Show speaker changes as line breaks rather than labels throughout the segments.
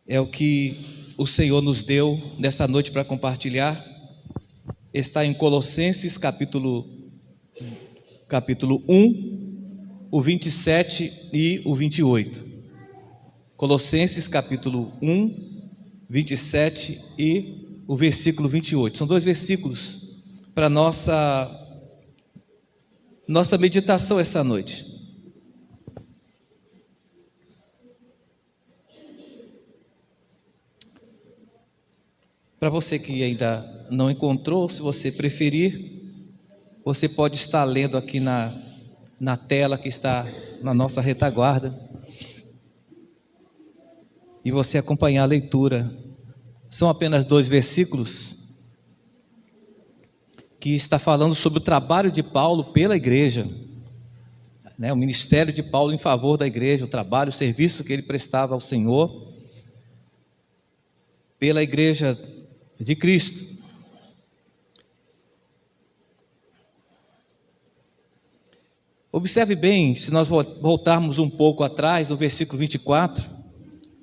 É o que o Senhor nos deu nessa noite para compartilhar. Está em Colossenses capítulo 1, o 27 e o 28. Colossenses capítulo 1, 27 e o versículo 28. São dois versículos para nossa meditação essa noite. Para você que ainda não encontrou, se você preferir, você pode estar lendo aqui na tela que está na nossa retaguarda e você acompanhar a leitura. São apenas dois versículos que está falando sobre o trabalho de Paulo pela igreja, né? O ministério de Paulo em favor da igreja, o trabalho, o serviço que ele prestava ao Senhor pela igreja de Cristo. Observe bem, se nós voltarmos um pouco atrás, no versículo 24,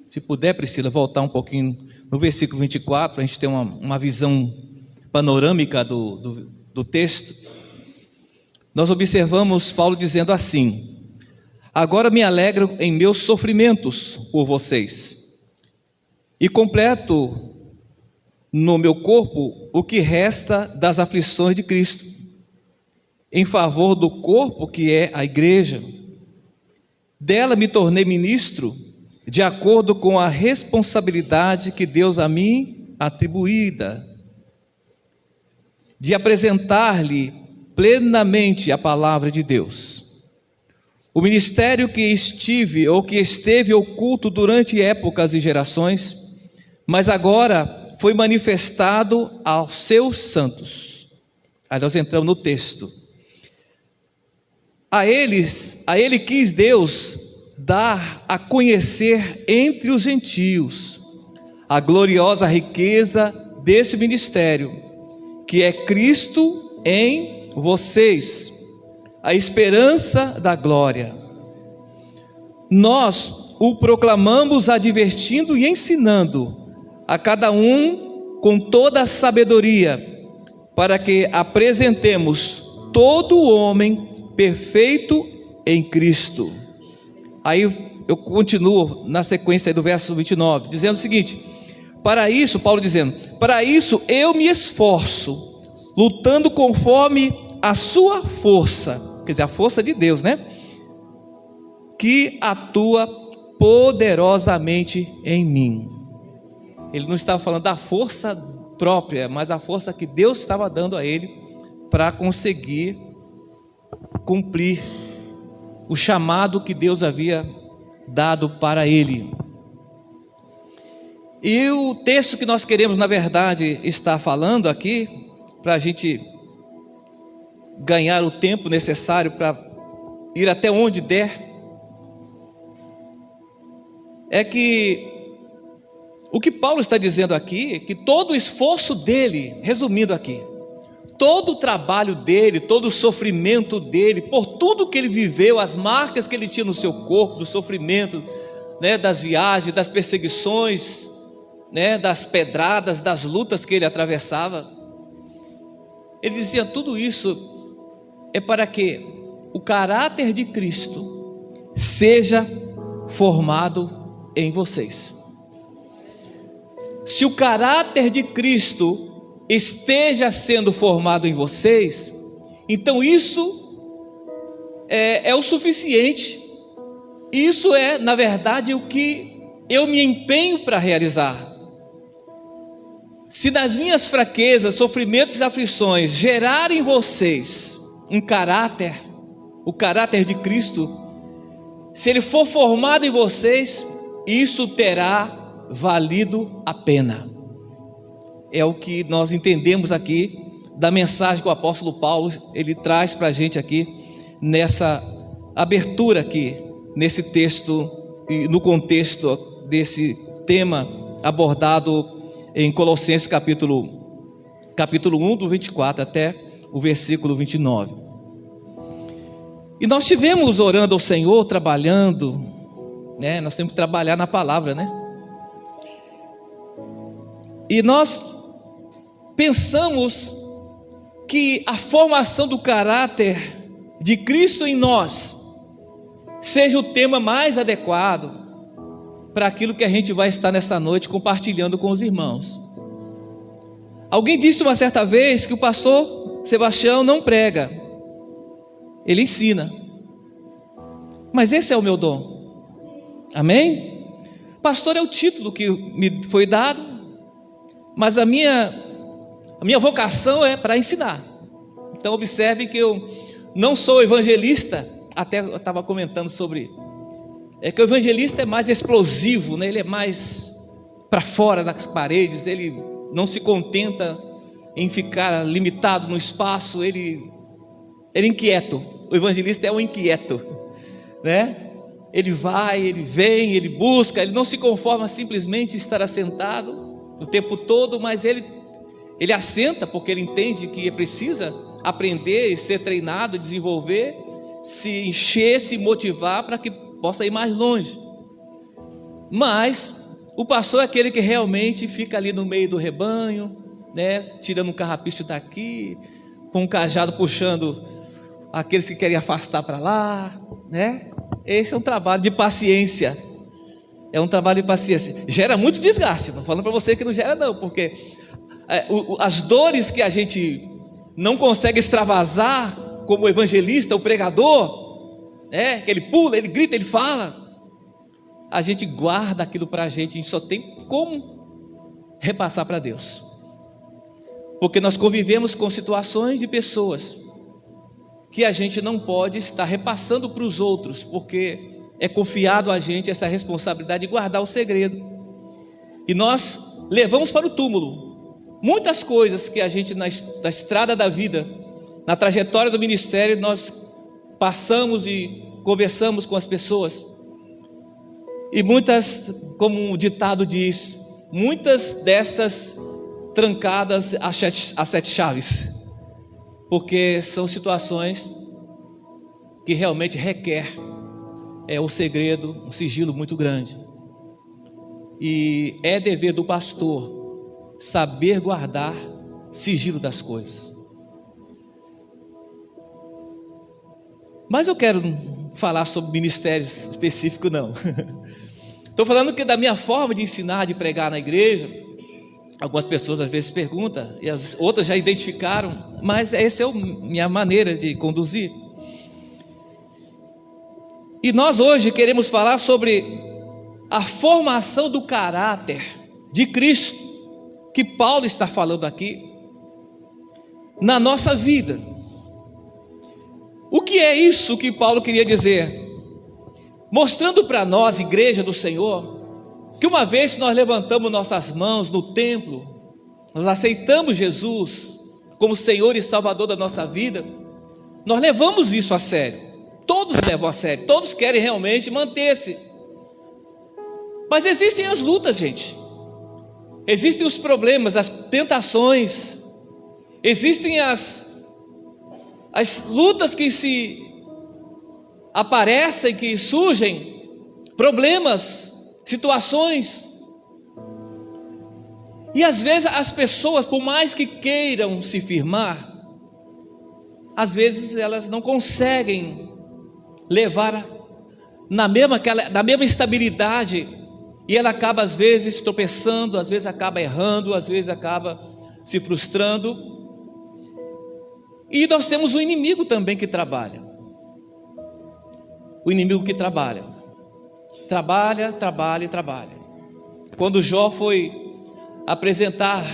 se puder, Priscila, voltar um pouquinho no versículo 24, para a gente ter uma visão panorâmica do texto. Nós observamos Paulo dizendo assim: agora me alegro em meus sofrimentos por vocês, e completo no meu corpo o que resta das aflições de Cristo, em favor do corpo que é a igreja. Dela me tornei ministro, de acordo com a responsabilidade que Deus a mim atribuída, de apresentar-lhe plenamente a palavra de Deus. O ministério que esteve oculto durante épocas e gerações, mas agora foi manifestado aos seus santos. Aí nós entramos no texto. A ele quis Deus dar a conhecer entre os gentios a gloriosa riqueza desse ministério, que é Cristo em vocês, a esperança da glória. Nós o proclamamos advertindo e ensinando a cada um com toda a sabedoria, para que apresentemos todo o homem perfeito em Cristo. Aí eu continuo na sequência do verso 29, dizendo o seguinte: para isso, Paulo dizendo, para isso eu me esforço, lutando conforme a sua força, quer dizer, a força de Deus, né? Que atua poderosamente em mim. Ele não estava falando da força própria, mas a força que Deus estava dando a ele para conseguir cumprir o chamado que Deus havia dado para ele. E o texto que nós queremos, na verdade, estar falando aqui, para a gente ganhar o tempo necessário para ir até onde der, é que o que Paulo está dizendo aqui, que todo o esforço dele, resumindo aqui, todo o trabalho dele, todo o sofrimento dele, por tudo que ele viveu, as marcas que ele tinha no seu corpo, do sofrimento, né, das viagens, das perseguições, né, das pedradas, das lutas que ele atravessava, ele dizia: tudo isso é para que o caráter de Cristo seja formado em vocês. Se o caráter de Cristo esteja sendo formado em vocês, então isso é o suficiente. Isso é, na verdade, o que eu me empenho para realizar. Se nas minhas fraquezas, sofrimentos e aflições gerarem em vocês um caráter, o caráter de Cristo, se ele for formado em vocês, isso terá valido a pena. É o que nós entendemos aqui da mensagem que o apóstolo Paulo ele traz para a gente aqui nessa abertura aqui, nesse texto e no contexto desse tema abordado em Colossenses capítulo 1, do 24 até o versículo 29. E nós estivemos orando ao Senhor, trabalhando, né? Nós temos que trabalhar na palavra, né? E nós pensamos que a formação do caráter de Cristo em nós seja o tema mais adequado para aquilo que a gente vai estar nessa noite compartilhando com os irmãos. Alguém disse uma certa vez que o pastor Sebastião não prega, ele ensina. Mas esse é o meu dom. Amém? Pastor é o título que me foi dado, mas a minha vocação é para ensinar. Então observe que eu não sou evangelista. Até eu estava comentando sobre, que o evangelista é mais explosivo, né? Ele é mais para fora das paredes, ele não se contenta em ficar limitado no espaço, ele é inquieto. O evangelista é um inquieto, né? Ele vai, ele vem, ele busca, ele não se conforma simplesmente estar assentado o tempo todo, mas ele assenta porque ele entende que precisa aprender, ser treinado, desenvolver, se encher, se motivar para que possa ir mais longe. Mas o pastor é aquele que realmente fica ali no meio do rebanho, né, tirando um carrapicho daqui, com um cajado puxando aqueles que querem afastar para lá, né? Esse é um trabalho de paciência. É um trabalho de paciência. Gera muito desgaste. Não falando para você que não gera não, porque as dores que a gente não consegue extravasar como evangelista, o pregador, que ele pula, ele grita, ele fala, a gente guarda aquilo para a gente só tem como repassar para Deus, porque nós convivemos com situações de pessoas que a gente não pode estar repassando para os outros, porque é confiado a gente essa responsabilidade de guardar o segredo, e nós levamos para o túmulo muitas coisas que a gente na estrada da vida, na trajetória do ministério, nós passamos e conversamos com as pessoas, e muitas, como o ditado diz, muitas dessas trancadas a sete chaves, porque são situações que realmente requer o segredo, um sigilo muito grande, e é dever do pastor saber guardar sigilo das coisas. Mas eu quero falar sobre ministério específico não. Estou falando que da minha forma de ensinar, de pregar na igreja, algumas pessoas às vezes perguntam, e as outras já identificaram, mas essa é a minha maneira de conduzir. E nós hoje queremos falar sobre a formação do caráter de Cristo, que Paulo está falando aqui, na nossa vida. O que é isso que Paulo queria dizer? Mostrando para nós, igreja do Senhor, que uma vez que nós levantamos nossas mãos no templo, nós aceitamos Jesus como Senhor e Salvador da nossa vida, nós levamos isso a sério. Todos levam a sério, todos querem realmente manter-se. Mas existem as lutas, gente. Existem os problemas, as tentações, existem as lutas que se aparecem, que surgem, problemas, situações. E às vezes as pessoas, por mais que queiram se firmar, às vezes elas não conseguem levar na mesma estabilidade, e ela acaba às vezes tropeçando, às vezes acaba errando, às vezes acaba se frustrando. E nós temos um inimigo também que trabalha. O inimigo que trabalha. Trabalha. Quando Jó foi apresentar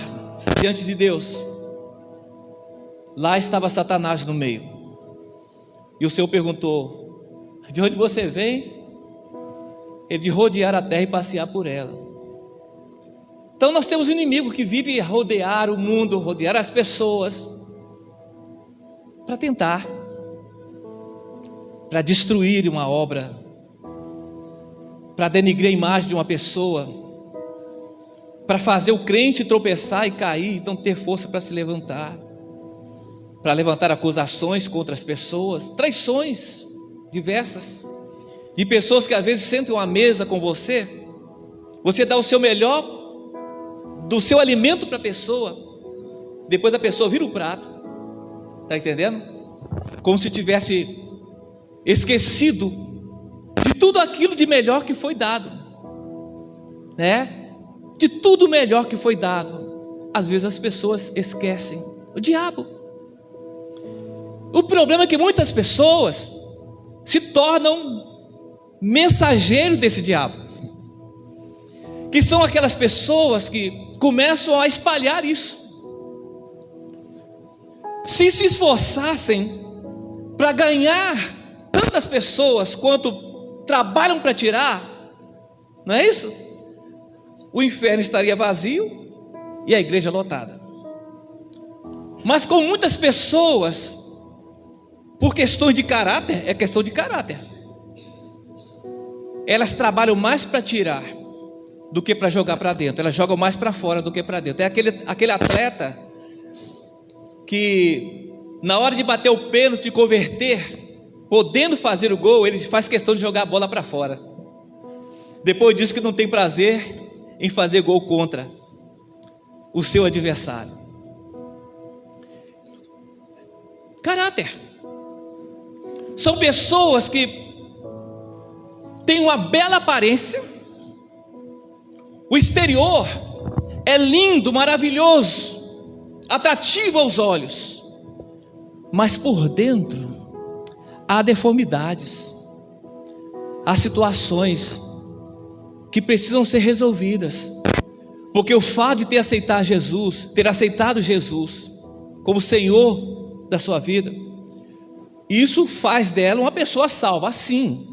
diante de Deus, lá estava Satanás no meio. E o Senhor perguntou: de onde você vem? Ele de rodear a terra e passear por ela. Então nós temos um inimigo que vive a rodear o mundo, rodear as pessoas, para tentar, para destruir uma obra, para denigrir a imagem de uma pessoa, para fazer o crente tropeçar e cair, e não ter força para se levantar, para levantar acusações contra as pessoas, traições diversas, de pessoas que às vezes sentam à mesa com você, você dá o seu melhor, do seu alimento para a pessoa, depois a pessoa vira o prato, está entendendo? Como se tivesse esquecido de tudo aquilo de melhor que foi dado, né? De tudo melhor que foi dado. Às vezes as pessoas esquecem. O diabo. O problema é que muitas pessoas se tornam mensageiros desse diabo, que são aquelas pessoas que começam a espalhar isso. Se esforçassem para ganhar tantas pessoas quanto trabalham para tirar, não é isso? O inferno estaria vazio e a igreja lotada. Mas com muitas pessoas, por questões de caráter, é questão de caráter, elas trabalham mais para tirar do que para jogar para dentro. Elas jogam mais para fora do que para dentro. É aquele atleta que na hora de bater o pênalti, de converter, podendo fazer o gol, ele faz questão de jogar a bola para fora. Depois diz que não tem prazer em fazer gol contra o seu adversário. Caráter. São pessoas que têm uma bela aparência, o exterior é lindo, maravilhoso, atrativo aos olhos, mas por dentro há deformidades, há situações que precisam ser resolvidas, porque o fato de ter aceitado Jesus como Senhor da sua vida, isso faz dela uma pessoa salva, sim.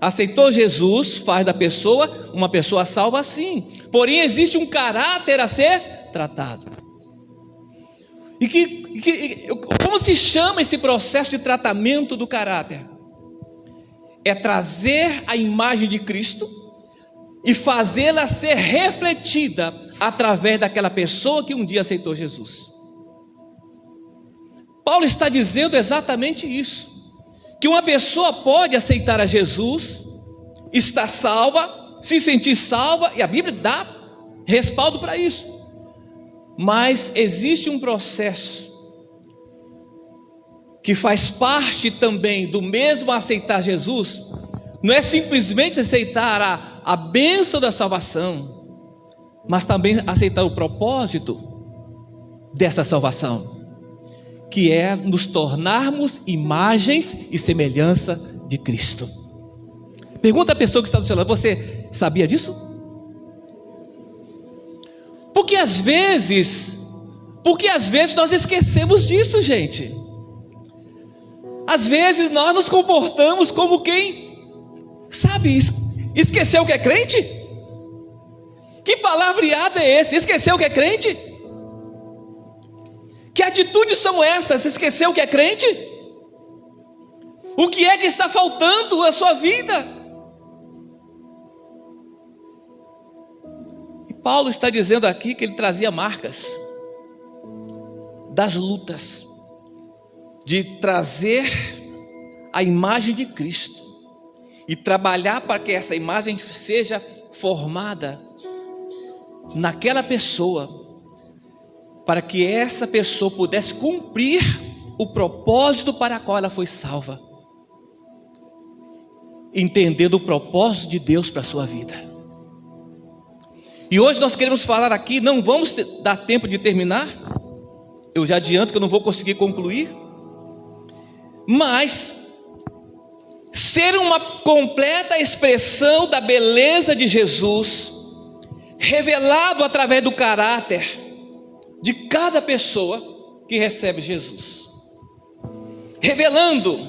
Aceitou Jesus, faz da pessoa uma pessoa salva, sim. Porém existe um caráter a ser tratado. Como se chama esse processo de tratamento do caráter? É trazer a imagem de Cristo e fazê-la ser refletida através daquela pessoa que um dia aceitou Jesus. Paulo está dizendo exatamente isso, que uma pessoa pode aceitar a Jesus, estar salva, se sentir salva, e a Bíblia dá respaldo para isso, mas existe um processo que faz parte também do mesmo aceitar Jesus. Não é simplesmente aceitar a bênção da salvação, mas também aceitar o propósito dessa salvação, que é nos tornarmos imagens e semelhança de Cristo. Pergunta a pessoa que está do seu lado: você sabia disso? Porque às vezes nós esquecemos disso, gente. Às vezes nós nos comportamos como quem, sabe, esqueceu que é crente? Que palavreado é esse? Esqueceu que é crente? Que atitudes são essas? Esqueceu que é crente? O que é que está faltando na sua vida? E Paulo está dizendo aqui que ele trazia marcas das lutas, de trazer a imagem de Cristo e trabalhar para que essa imagem seja formada naquela pessoa, para que essa pessoa pudesse cumprir o propósito para o qual ela foi salva, entendendo o propósito de Deus para a sua vida. E hoje nós queremos falar aqui, não vamos dar tempo de terminar, eu já adianto que eu não vou conseguir concluir, mas ser uma completa expressão da beleza de Jesus, revelado através do caráter de cada pessoa que recebe Jesus, revelando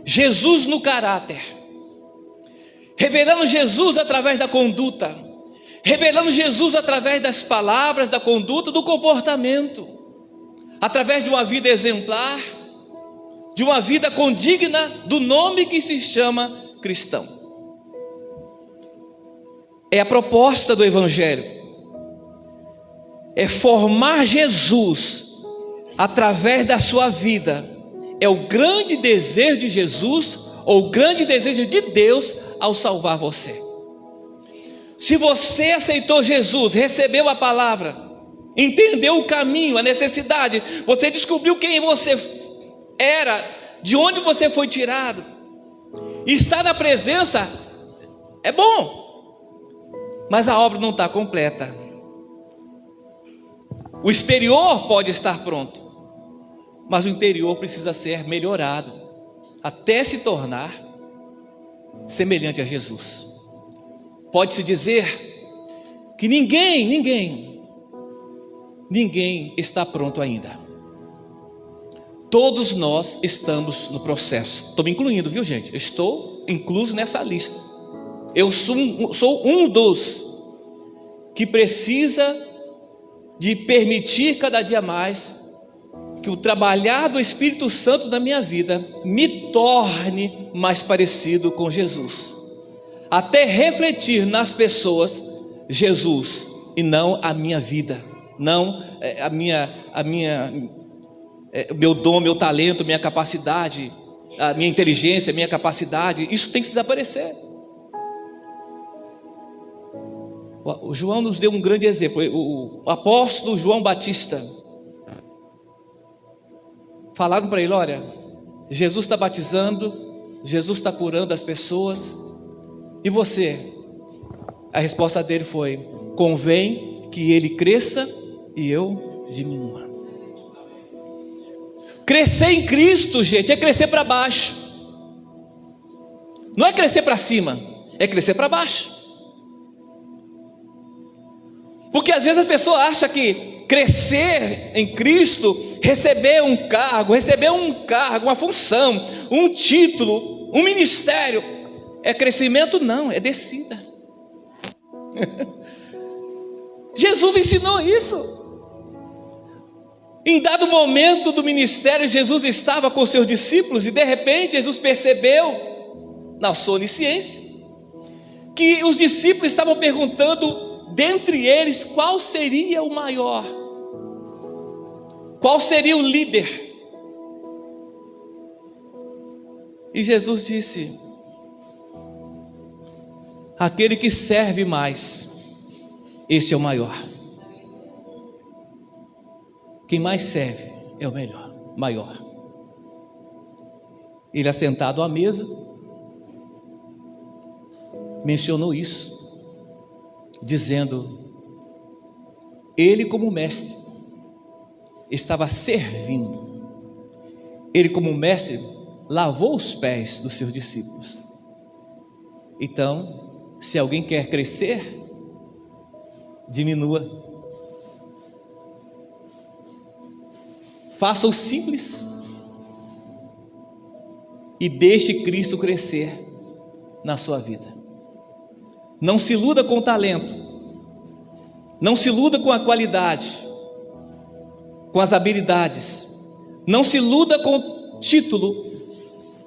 Jesus no caráter, revelando Jesus através da conduta, revelando Jesus através das palavras, da conduta, do comportamento, através de uma vida exemplar, de uma vida condigna do nome que se chama cristão. É a proposta do Evangelho, é formar Jesus através da sua vida. É o grande desejo de Jesus, ou o grande desejo de Deus ao salvar você. Se você aceitou Jesus, recebeu a palavra, entendeu o caminho, a necessidade, você descobriu quem você era, de onde você foi tirado. Estar na presença é bom, mas a obra não está completa. O exterior pode estar pronto, mas o interior precisa ser melhorado, até se tornar semelhante a Jesus. Pode-se dizer que ninguém está pronto ainda. Todos nós estamos no processo. Estou me incluindo, viu, gente? Estou incluso nessa lista. Eu sou um dos que precisa de permitir cada dia mais que o trabalhar do Espírito Santo na minha vida me torne mais parecido com Jesus, até refletir nas pessoas Jesus e não a minha vida, não meu dom, meu talento, minha capacidade, a minha inteligência, minha capacidade. Isso tem que desaparecer. O João nos deu um grande exemplo. O apóstolo João Batista, falaram para ele: olha, Jesus está batizando, Jesus está curando as pessoas, e você? A resposta dele foi: convém que ele cresça e eu diminua. Crescer em Cristo, gente, é crescer para baixo. Não é crescer para cima, é crescer para baixo. Porque às vezes a pessoa acha que crescer em Cristo, receber um cargo, uma função, um título, um ministério, é crescimento. Não, é descida. Jesus ensinou isso. Em dado momento do ministério, Jesus estava com seus discípulos e de repente Jesus percebeu, na sua onisciência, que os discípulos estavam perguntando dentre eles qual seria o maior, qual seria o líder. E Jesus disse: aquele que serve mais, esse é o maior. Quem mais serve é o maior. Ele, assentado à mesa, mencionou isso, dizendo: ele como mestre estava servindo. Ele como mestre lavou os pés dos seus discípulos. Então, se alguém quer crescer, diminua. Faça o simples e deixe Cristo crescer na sua vida. Não se iluda com o talento, não se iluda com a qualidade, com as habilidades, não se iluda com o título,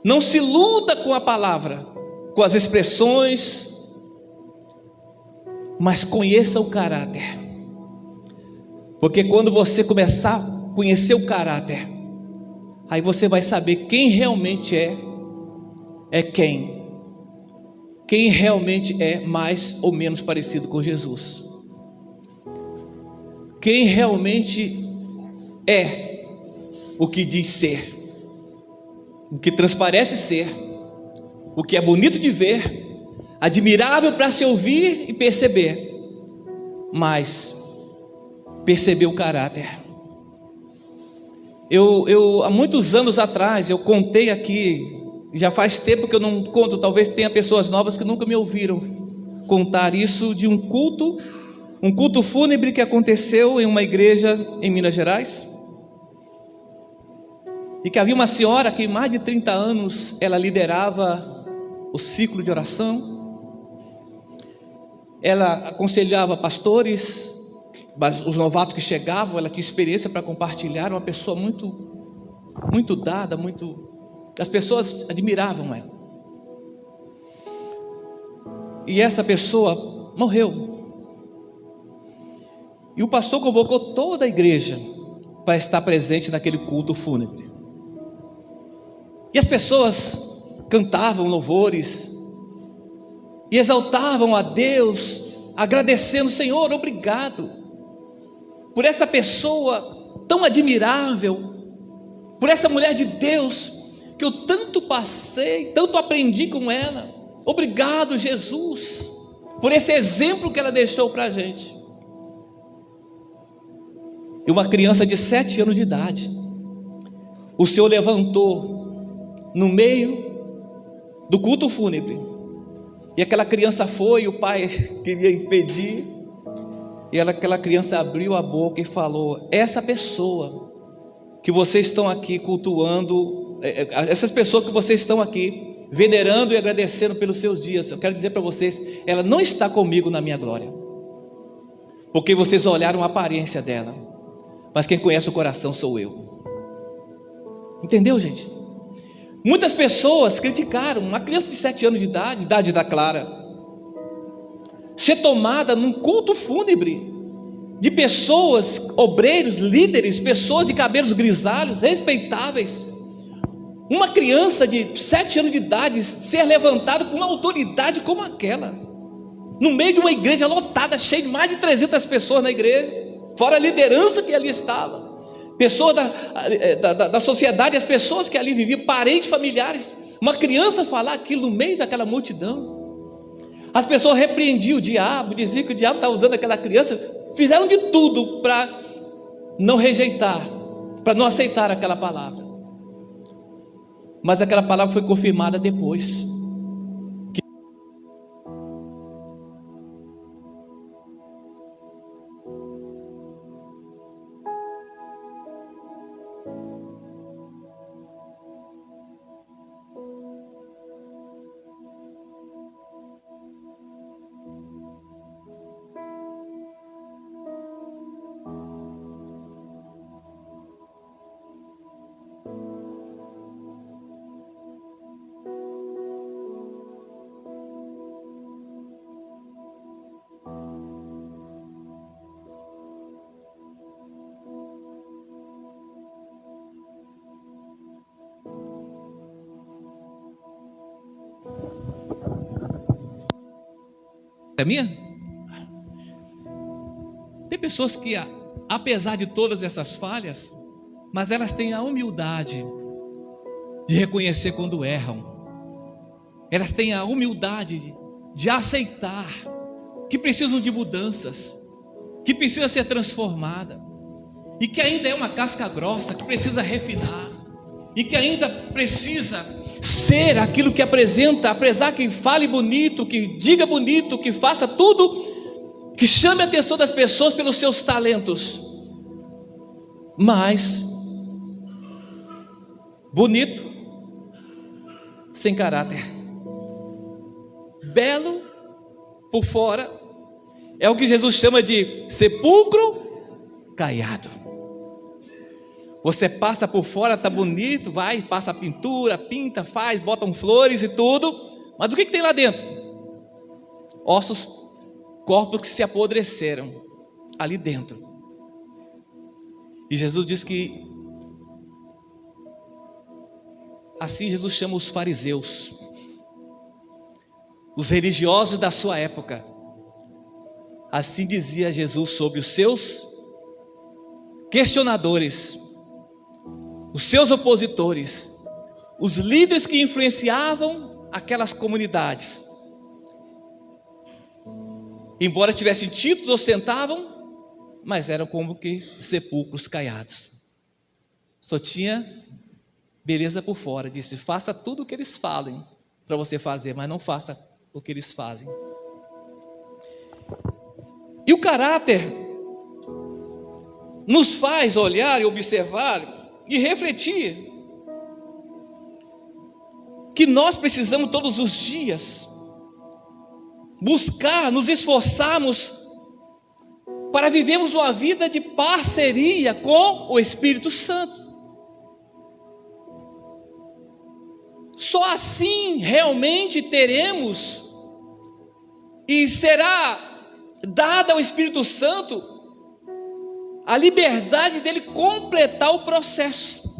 não se iluda com a palavra, com as expressões, mas conheça o caráter. Porque quando você começar a conhecer o caráter, aí você vai saber quem realmente quem realmente é mais ou menos parecido com Jesus, quem realmente é o que diz ser, o que transparece ser, o que é bonito de ver, admirável para se ouvir e perceber, mas perceber o caráter. Eu há muitos anos atrás, eu contei aqui, já faz tempo que eu não conto, talvez tenha pessoas novas que nunca me ouviram contar isso, de um culto fúnebre que aconteceu em uma igreja em Minas Gerais, e que havia uma senhora que mais de 30 anos ela liderava o ciclo de oração. Ela aconselhava pastores, os novatos que chegavam, ela tinha experiência para compartilhar. Uma pessoa muito dada, as pessoas admiravam ela. E essa pessoa morreu, e o pastor convocou toda a igreja para estar presente naquele culto fúnebre. E as pessoas cantavam louvores e exaltavam a Deus, agradecendo: Senhor, obrigado. por essa pessoa tão admirável, por essa mulher de Deus, que eu tanto passei, tanto aprendi com ela. Obrigado, Jesus, por esse exemplo que ela deixou para a gente. E uma criança de 7 anos de idade, o Senhor levantou no meio do culto fúnebre, e aquela criança foi, e o pai queria impedir, e aquela criança abriu a boca e falou: essa pessoa que vocês estão aqui cultuando, essas pessoas que vocês estão aqui venerando e agradecendo pelos seus dias, eu quero dizer para vocês, ela não está comigo na minha glória, porque vocês olharam a aparência dela, mas quem conhece o coração sou eu. Entendeu, gente? Muitas pessoas criticaram uma criança de 7 anos de idade, idade da Clara, ser tomada num culto fúnebre de pessoas, obreiros, líderes, pessoas de cabelos grisalhos, respeitáveis. Uma criança de 7 anos de idade ser levantada com uma autoridade como aquela, no meio de uma igreja lotada, cheia de mais de 300 pessoas na igreja, fora a liderança que ali estava, pessoas da sociedade, as pessoas que ali viviam, parentes, familiares. Uma criança falar aquilo no meio daquela multidão. As pessoas repreendiam o diabo, diziam que o diabo estava usando aquela criança, fizeram de tudo para não rejeitar, para não aceitar aquela palavra. Mas aquela palavra foi confirmada depois. É minha? Tem pessoas que, apesar de todas essas falhas, mas elas têm a humildade de reconhecer quando erram. Elas têm a humildade de aceitar que precisam de mudanças, que precisa ser transformada, e que ainda é uma casca grossa, que precisa refinar, e que ainda precisa ser aquilo que apresenta, apesar que fale bonito, que diga bonito, que faça tudo, que chame a atenção das pessoas pelos seus talentos, mas bonito, sem caráter, belo por fora, é o que Jesus chama de sepulcro caiado. Você passa por fora, está bonito, vai, passa a pintura, pinta, faz, botam flores e tudo, mas o que tem lá dentro? Ossos, corpos que se apodreceram ali dentro. E Jesus diz que assim Jesus chama os fariseus, os religiosos da sua época. Assim dizia Jesus sobre os seus questionadores, os seus opositores, os líderes que influenciavam aquelas comunidades. Embora tivessem títulos, ostentavam, mas eram como que sepulcros caiados. Só tinha beleza por fora. Disse: faça tudo o que eles falem para você fazer, mas não faça o que eles fazem. E o caráter nos faz olhar e observar e refletir que nós precisamos todos os dias buscar, nos esforçarmos para vivermos uma vida de parceria com o Espírito Santo. Só assim realmente teremos e será dada ao Espírito Santo a liberdade dele completar o processo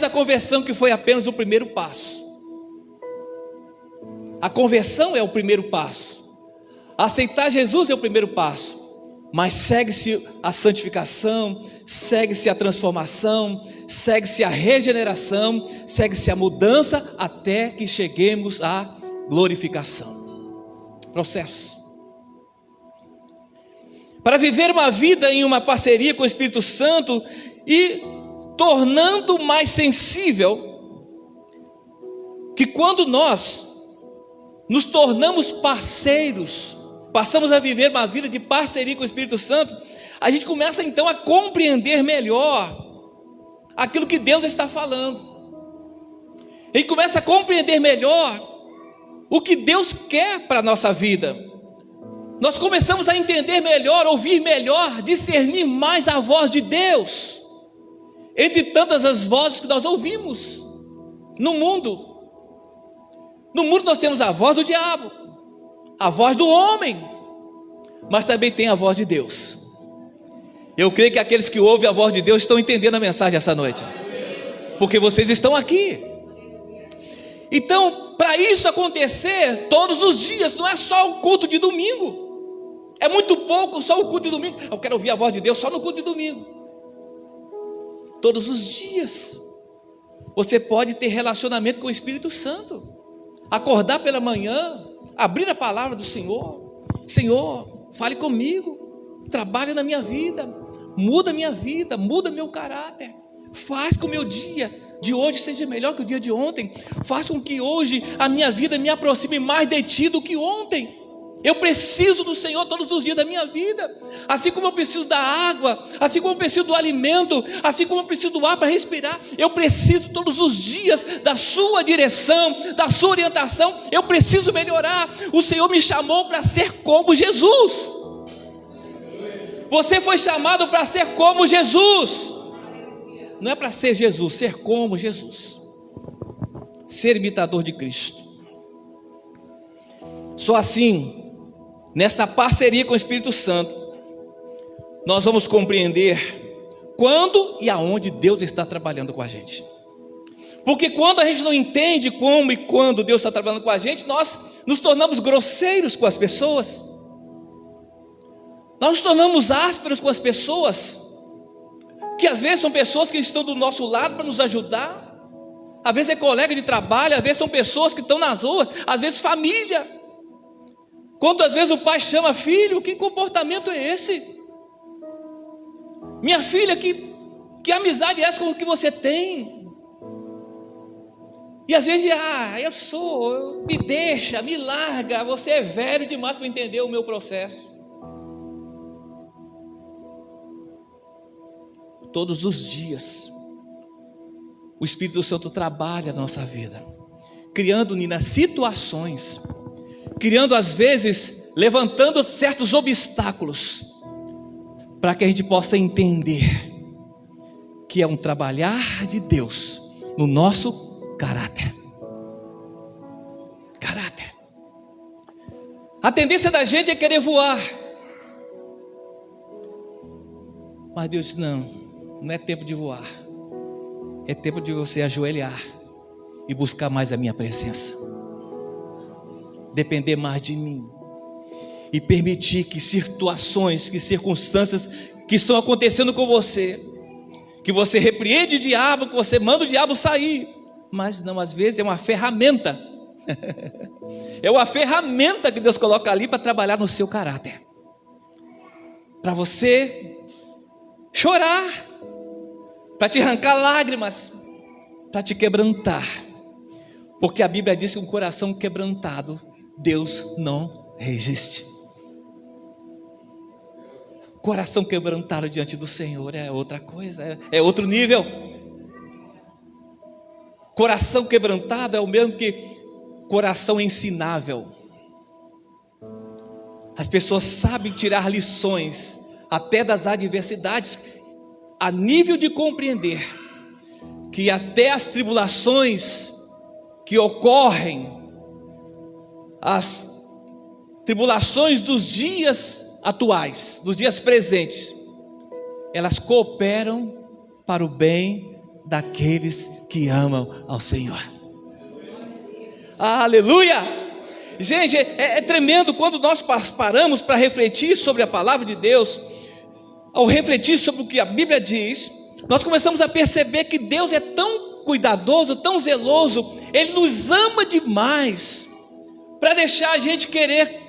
da conversão, que foi apenas o primeiro passo. A conversão é o primeiro passo, aceitar Jesus é o primeiro passo, mas segue-se a santificação, segue-se a transformação, segue-se a regeneração, segue-se a mudança, até que cheguemos à glorificação. Processo. Para viver uma vida em uma parceria com o Espírito Santo e tornando mais sensível, que quando nós nos tornamos parceiros, passamos a viver uma vida de parceria com o Espírito Santo, a gente começa então a compreender melhor aquilo que Deus está falando. A gente começa a compreender melhor o que Deus quer para a nossa vida. Nós começamos a entender melhor, ouvir melhor, discernir mais a voz de Deus, entre tantas as vozes que nós ouvimos no mundo. No mundo nós temos a voz do diabo, a voz do homem, mas também tem a voz de Deus. Eu creio que aqueles que ouvem a voz de Deus estão entendendo a mensagem essa noite, porque vocês estão aqui. Então, para isso acontecer todos os dias, não é só o culto de domingo. É muito pouco só o culto de domingo. Eu quero ouvir a voz de Deus só no culto de domingo. Todos os dias você pode ter relacionamento com o Espírito Santo. Acordar pela manhã, abrir a palavra do Senhor. Senhor, fale comigo, trabalhe na minha vida, muda minha vida, muda meu caráter, faz com que o meu dia de hoje seja melhor que o dia de ontem, faz com que hoje a minha vida me aproxime mais de Ti do que ontem. Eu preciso do Senhor todos os dias da minha vida, assim como eu preciso da água, assim como eu preciso do alimento, assim como eu preciso do ar para respirar. Eu preciso todos os dias da sua direção, da sua orientação. Eu preciso melhorar. O Senhor me chamou para ser como Jesus. Você foi chamado para ser como Jesus. Não é para ser Jesus, ser como Jesus, ser imitador de Cristo. Só assim, nessa parceria com o Espírito Santo, nós vamos compreender quando e aonde Deus está trabalhando com a gente. Porque quando a gente não entende como e quando Deus está trabalhando com a gente, nós nos tornamos grosseiros com as pessoas, nós nos tornamos ásperos com as pessoas, que às vezes são pessoas que estão do nosso lado para nos ajudar, às vezes é colega de trabalho, às vezes são pessoas que estão nas ruas, às vezes família. Quantas vezes o pai chama filho, que comportamento é esse? Minha filha, que amizade é essa com que você tem? E às vezes, me deixa, me larga, você é velho demais para entender o meu processo. Todos os dias, o Espírito Santo trabalha na nossa vida, criando-nos situações, criando às vezes, levantando certos obstáculos, para que a gente possa entender que é um trabalhar de Deus no nosso caráter. Caráter. A tendência da gente é querer voar, mas Deus disse, não é tempo de voar, é tempo de você ajoelhar e buscar mais a minha presença, depender mais de mim e permitir que situações, que circunstâncias que estão acontecendo com você, que você repreende o diabo, que você manda o diabo sair, mas não, às vezes é uma ferramenta é uma ferramenta que Deus coloca ali para trabalhar no seu caráter, para você chorar, para te arrancar lágrimas, para te quebrantar, porque a Bíblia diz que um coração quebrantado Deus não resiste. Coração quebrantado diante do Senhor é outra coisa, é outro nível. Coração quebrantado é o mesmo que coração ensinável. As pessoas sabem tirar lições até das adversidades, a nível de compreender que até as tribulações que ocorrem, as tribulações dos dias atuais, dos dias presentes, elas cooperam para o bem daqueles que amam ao Senhor. Aleluia! Gente, é tremendo quando nós paramos para refletir sobre a palavra de Deus. Ao refletir sobre o que a Bíblia diz, nós começamos a perceber que Deus é tão cuidadoso, tão zeloso, Ele nos ama demais, para deixar a gente querer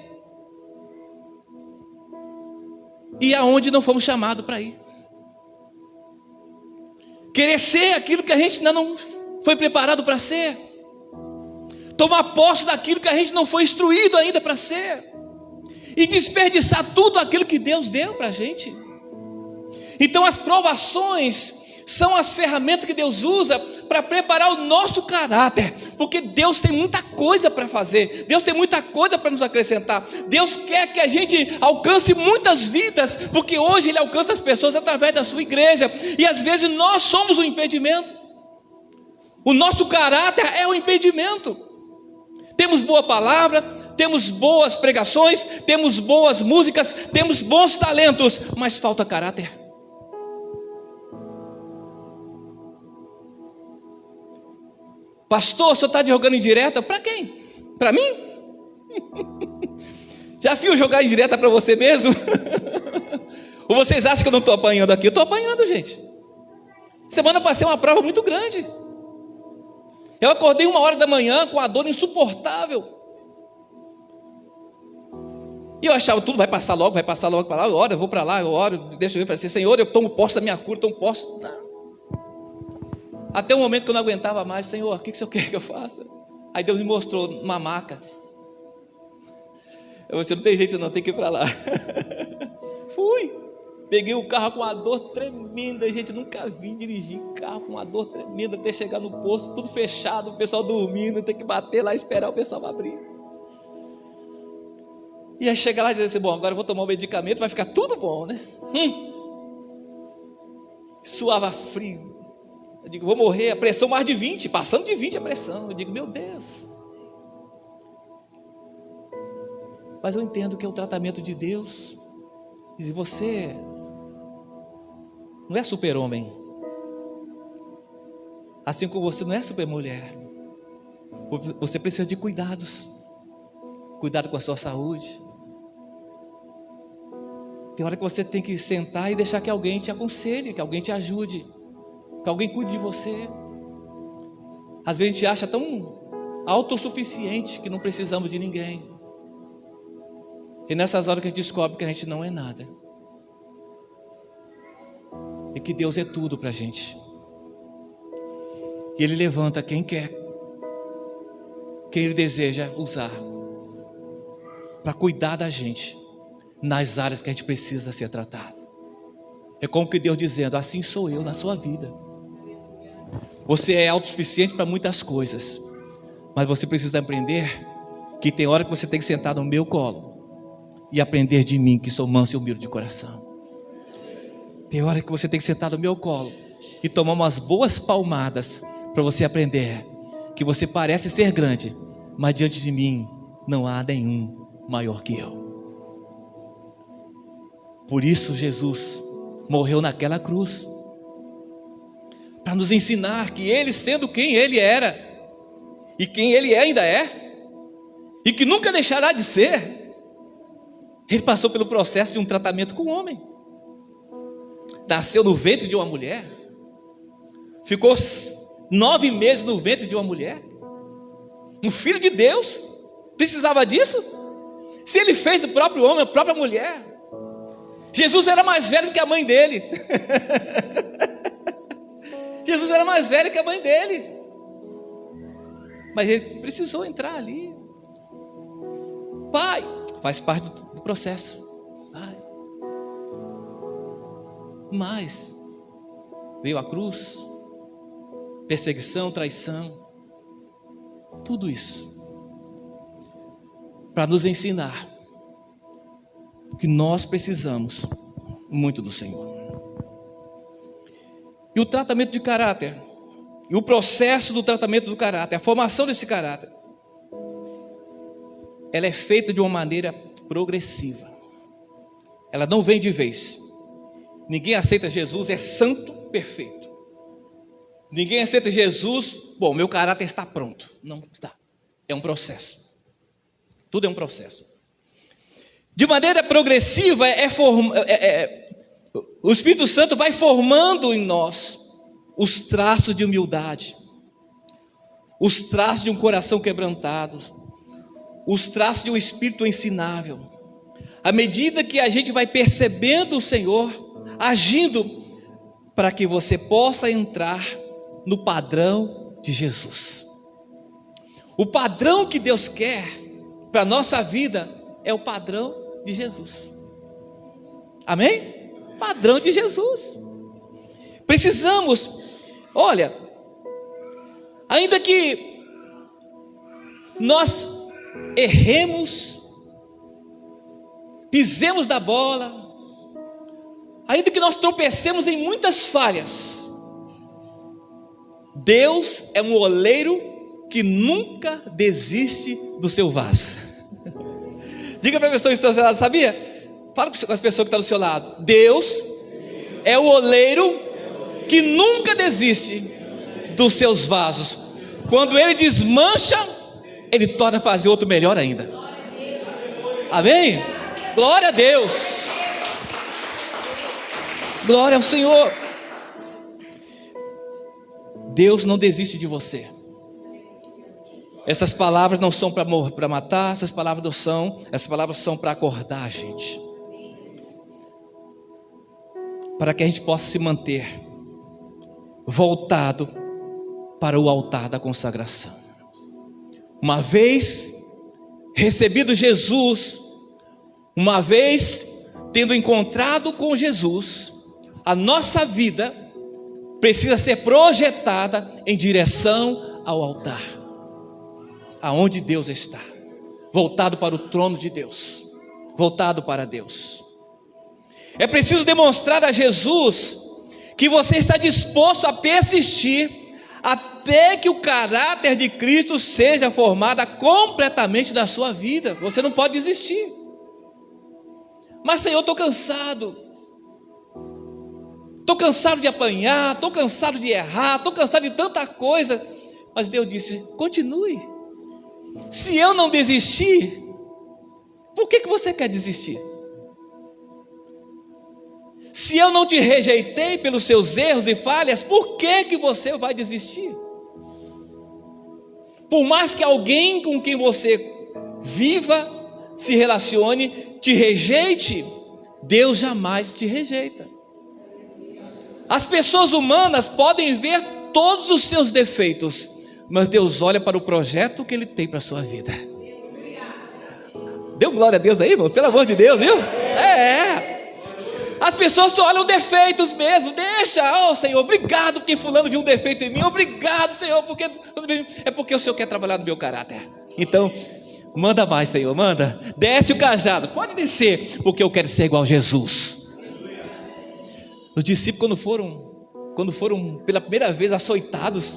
ir aonde não fomos chamados para ir. Querer ser aquilo que a gente ainda não foi preparado para ser. Tomar posse daquilo que a gente não foi instruído ainda para ser. E desperdiçar tudo aquilo que Deus deu para a gente. Então as provações são as ferramentas que Deus usa para preparar o nosso caráter, porque Deus tem muita coisa para fazer, Deus tem muita coisa para nos acrescentar. Deus quer que a gente alcance muitas vidas, porque hoje Ele alcança as pessoas através da sua igreja, e às vezes nós somos o impedimento. O nosso caráter é o impedimento. Temos boa palavra, temos boas pregações, temos boas músicas, temos bons talentos, mas falta caráter. Pastor, o senhor está jogando indireta? Para quem? Para mim? Já viu jogar indireta para você mesmo? Ou vocês acham que eu não estou apanhando aqui? Eu estou apanhando, gente. Semana passei uma prova muito grande. Eu acordei 1h da manhã com a dor insuportável. E eu achava, tudo vai passar logo para lá. Eu oro, eu vou para lá, eu oro, deixa eu ver, falei assim, Senhor, eu tomo posse da minha cura, tomo posse. Não. Até o momento que eu não aguentava mais, Senhor, o que o Senhor quer que eu faça? Aí Deus me mostrou uma maca. Eu disse, não tem jeito não, tem que ir para lá. Fui. Peguei o carro com uma dor tremenda, gente, nunca vi dirigir carro com uma dor tremenda, até chegar no posto, tudo fechado, o pessoal dormindo, tem que bater lá e esperar o pessoal abrir. E aí chega lá e diz assim, bom, agora eu vou tomar um medicamento, vai ficar tudo bom, né? Suava frio. Eu digo, vou morrer, a pressão mais de 20, passando de 20 a pressão. Eu digo, meu Deus. Mas eu entendo que é o tratamento de Deus. E você não é super-homem, assim como você não é super-mulher. Você precisa de cuidados. Cuidado com a sua saúde. Tem hora que você tem que sentar e deixar que alguém te aconselhe, que alguém te ajude, que alguém cuide de você. Às vezes a gente acha tão autossuficiente que não precisamos de ninguém. E nessas horas que a gente descobre que a gente não é nada. E que Deus é tudo para a gente. E Ele levanta quem quer, quem Ele deseja usar, para cuidar da gente, nas áreas que a gente precisa ser tratado. É como que Deus dizendo, assim sou eu na sua vida. Você é autossuficiente para muitas coisas, mas você precisa aprender que tem hora que você tem que sentar no meu colo e aprender de mim, que sou manso e humilde de coração. Tem hora que você tem que sentar no meu colo e tomar umas boas palmadas para você aprender que você parece ser grande, mas diante de mim não há nenhum maior que eu. Por isso Jesus morreu naquela cruz, para nos ensinar que Ele, sendo quem Ele era e quem Ele ainda é, e que nunca deixará de ser, Ele passou pelo processo de um tratamento com o homem. Nasceu no ventre de uma mulher, ficou 9 meses no ventre de uma mulher, um filho de Deus, precisava disso? Se Ele fez o próprio homem, a própria mulher. Jesus era mais velho que a mãe dele. Jesus era mais velho que a mãe dele, mas Ele precisou entrar ali. Pai, faz parte do processo. Pai. Mas veio a cruz, perseguição, traição, tudo isso para nos ensinar que nós precisamos muito do Senhor. E o tratamento de caráter, e o processo do tratamento do caráter, a formação desse caráter, ela é feita de uma maneira progressiva. Ela não vem de vez. Ninguém aceita Jesus, é santo, perfeito. Ninguém aceita Jesus, bom, meu caráter está pronto. Não está. É um processo. Tudo é um processo. De maneira progressiva, o Espírito Santo vai formando em nós os traços de humildade, os traços de um coração quebrantado, os traços de um espírito ensinável. À medida que a gente vai percebendo o Senhor agindo, para que você possa entrar no padrão de Jesus. O padrão que Deus quer para a nossa vida é o padrão de Jesus. Amém? Padrão de Jesus. Precisamos, olha, ainda que nós erremos, pisemos da bola, ainda que nós tropecemos em muitas falhas, Deus é um oleiro que nunca desiste do seu vaso. Diga para a pessoa que está do seu lado, sabia? Fala com as pessoas que estão do seu lado. Deus é o oleiro que nunca desiste dos seus vasos. Quando ele desmancha, ele torna a fazer outro melhor ainda. Amém? Glória a Deus. Glória ao Senhor. Deus não desiste de você. Essas palavras não são para matar, essas palavras são para acordar a gente. Para que a gente possa se manter voltado para o altar da consagração. Uma vez recebido Jesus, uma vez tendo encontrado com Jesus, a nossa vida precisa ser projetada em direção ao altar, aonde Deus está, voltado para o trono de Deus, voltado para Deus. É preciso demonstrar a Jesus que você está disposto a persistir até que o caráter de Cristo seja formado completamente na sua vida. Você não pode desistir. Mas Senhor, eu estou cansado. Estou cansado de apanhar, estou cansado de errar, estou cansado de tanta coisa. Mas Deus disse, continue. Se eu não desistir, por que você quer desistir? Se eu não te rejeitei pelos seus erros e falhas, por que você vai desistir? Por mais que alguém com quem você viva, se relacione, te rejeite, Deus jamais te rejeita. As pessoas humanas podem ver todos os seus defeitos, mas Deus olha para o projeto que Ele tem para a sua vida. Deu glória a Deus aí, irmãos? Pelo amor de Deus, viu? As pessoas só olham defeitos mesmo. Deixa, Senhor, obrigado porque fulano viu um defeito em mim. Obrigado, Senhor, porque é porque o Senhor quer trabalhar no meu caráter. Então, manda mais, Senhor, manda. Desce o cajado, pode descer, porque eu quero ser igual a Jesus. Os discípulos quando foram pela primeira vez açoitados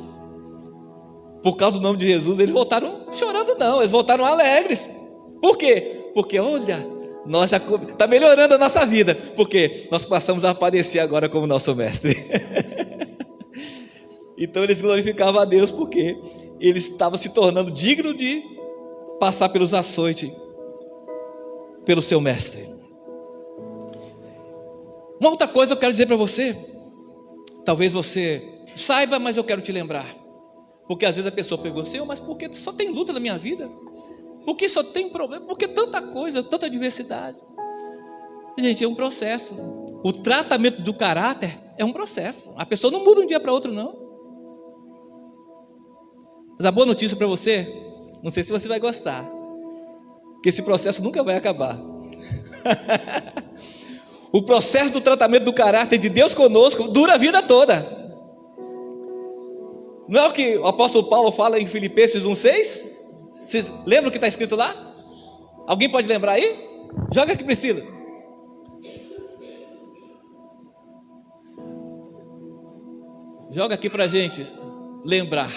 por causa do nome de Jesus, eles voltaram chorando não, eles voltaram alegres. Por quê? Porque olha, nós já está melhorando a nossa vida, porque nós passamos a aparecer agora como nosso mestre. Então eles glorificavam a Deus porque eles estavam se tornando dignos de passar pelos açoites pelo seu mestre. Uma outra coisa eu quero dizer para você, talvez você saiba, mas eu quero te lembrar, porque às vezes a pessoa pergunta, Senhor, mas por que só tem luta na minha vida? Por que só tem problema? Por que tanta coisa, tanta diversidade? Gente, é um processo. O tratamento do caráter é um processo. A pessoa não muda de um dia para outro, não. Mas a boa notícia para você, não sei se você vai gostar, que esse processo nunca vai acabar. O processo do tratamento do caráter de Deus conosco dura a vida toda. Não é o que o apóstolo Paulo fala em Filipenses 1,6? Vocês lembram o que está escrito lá? Alguém pode lembrar aí? Joga aqui, Priscila. Joga aqui para a gente lembrar.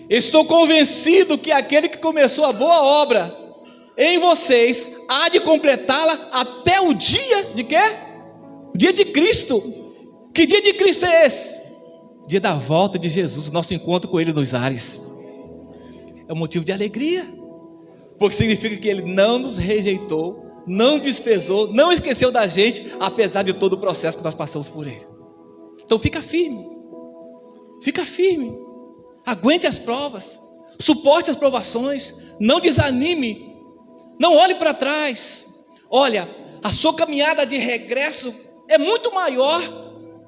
Estou convencido que aquele que começou a boa obra em vocês há de completá-la até o dia de quê? O dia de Cristo. Que dia de Cristo é esse? Dia da volta de Jesus, nosso encontro com Ele nos ares. é um motivo de alegria, porque significa que Ele não nos rejeitou, não desprezou, não esqueceu da gente, apesar de todo o processo que nós passamos por Ele. Então fica firme, aguente as provas, suporte as provações, não desanime, não olhe para trás. Olha, a sua caminhada de regresso é muito maior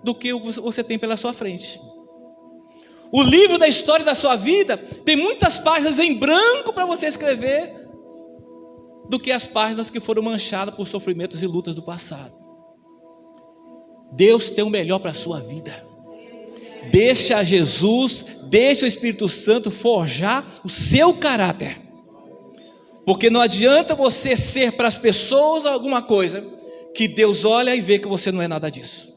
do que o que você tem pela sua frente. O livro da história da sua vida tem muitas páginas em branco para você escrever, do que as páginas que foram manchadas por sofrimentos e lutas do passado. Deus tem o melhor para a sua vida. Deixa Jesus, deixa o Espírito Santo forjar o seu caráter. Porque não adianta você ser para as pessoas alguma coisa que Deus olha e vê que você não é nada disso.